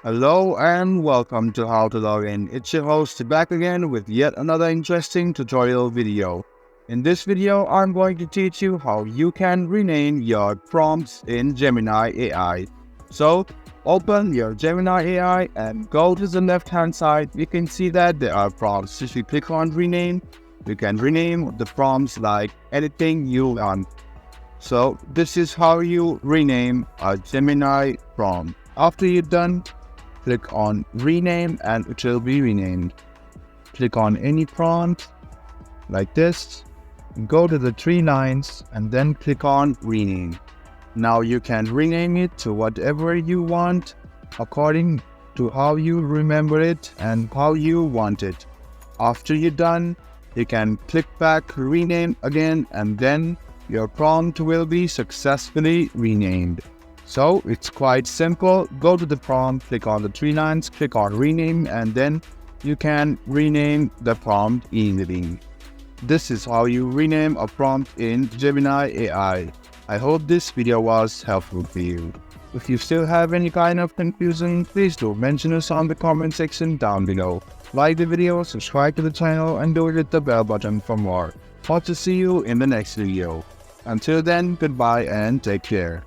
Hello and welcome to How to Log In. It's your host back again with yet another interesting tutorial video. In this video, I'm going to teach you how you can rename your prompts in Gemini AI. So, open your Gemini AI and go to the left hand side. You can see that there are prompts. If you click on rename, you can rename the prompts like anything you want. So, this is how you rename a Gemini prompt. After you're done, click on rename and it will be renamed. Click on any prompt like this, go to the three lines and then click on rename. Now you can rename it to whatever you want according to how you remember it and how you want it. After you're done, you can click back, rename again, and then your prompt will be successfully renamed. So it's quite simple. Go to the prompt, click on the three lines, click on rename, and then you can rename the prompt easily. This is how you rename a prompt in Gemini AI. I hope this video was helpful for you. If you still have any kind of confusion, please do mention us on the comment section down below. Like the video, subscribe to the channel, and do hit the bell button for more. Hope to see you in the next video. Until then, goodbye and take care.